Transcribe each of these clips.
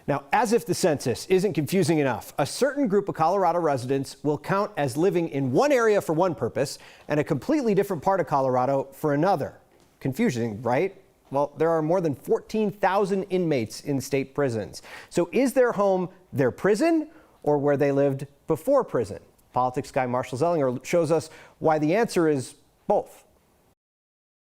Now, as if the census isn't confusing enough, a certain group of Colorado residents will count as living in one area for one purpose and a completely different part of Colorado for another. Confusing, right? Well, there are more than 14,000 inmates in state prisons. So is their home their prison or where they lived before prison? Politics guy Marshall Zellinger shows us why the answer is both.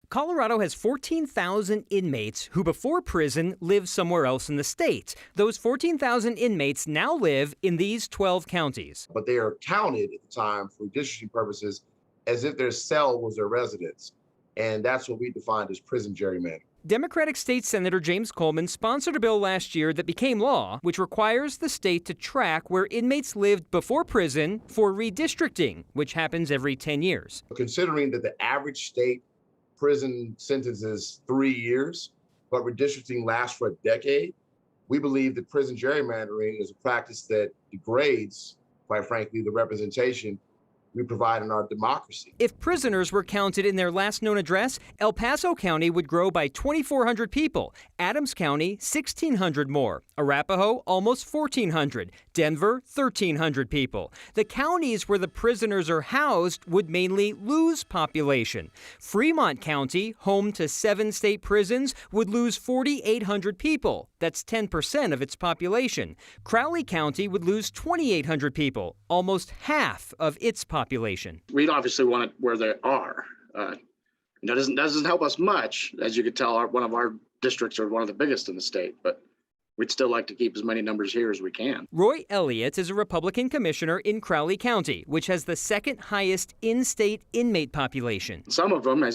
Colorado has 14,000 inmates who before prison lived somewhere else in the state. Those 14,000 inmates now live in these 12 counties. But they are counted at the time for redistricting purposes as if their cell was their residence. And that's what we defined as prison gerrymandering. Democratic State Senator James Coleman sponsored a bill last year that became law, which requires the state to track where inmates lived before prison for redistricting, which happens every 10 years. Considering that the average state prison sentence is 3 years, but redistricting lasts for a decade, we believe that prison gerrymandering is a practice that degrades, quite frankly, the representation we provide in our democracy. If prisoners were counted in their last known address, El Paso County would grow by 2,400 people, Adams County 1,600 more, Arapahoe almost 1,400, Denver 1,300 people. The counties where the prisoners are housed would mainly lose population. Fremont County, home to 7 state prisons, would lose 4,800 people. That's 10% of its population. Crowley County would lose 2,800 people, almost half of its population. We'd obviously want it where they are. That doesn't help us much. As you could tell, one of our districts are one of the biggest in the state, but we'd still like to keep as many numbers here as we can. Roy Elliott is a Republican commissioner in Crowley County, which has the second highest in-state inmate population. Some of them,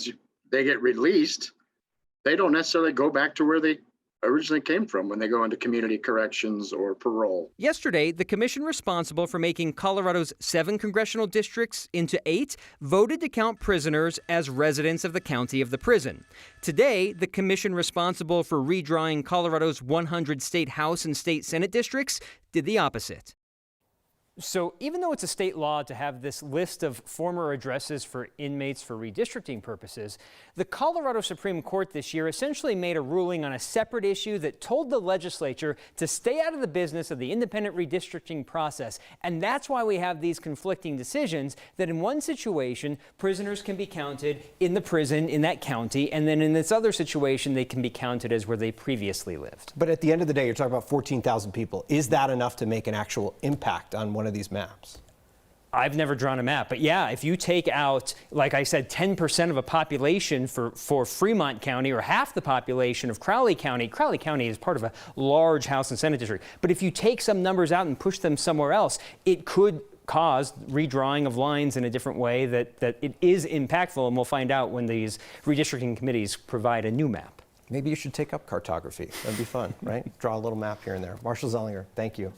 they get released, they don't necessarily go back to where they originally came from when they go into community corrections or parole. Yesterday, the commission responsible for making Colorado's 7 congressional districts into 8 voted to count prisoners as residents of the county of the prison. Today, the commission responsible for redrawing Colorado's 100 state House and state Senate districts did the opposite. So even though it's a state law to have this list of former addresses for inmates for redistricting purposes, the Colorado Supreme Court this year essentially made a ruling on a separate issue that told the legislature to stay out of the business of the independent redistricting process. And that's why we have these conflicting decisions that in one situation, prisoners can be counted in the prison in that county, and then in this other situation, they can be counted as where they previously lived. But at the end of the day, you're talking about 14,000 people. Is that enough to make an actual impact on one of these maps? I've never drawn a map, but yeah, if you take out, like I said, 10% of a population for Fremont County or half the population of Crowley County is part of a large House and Senate district. But if you take some numbers out and push them somewhere else, it could cause redrawing of lines in a different way that it is impactful, and we'll find out when these redistricting committees provide a new map. Maybe you should take up cartography. That'd be fun, right? Draw a little map here and there. Marshall Zellinger, thank you.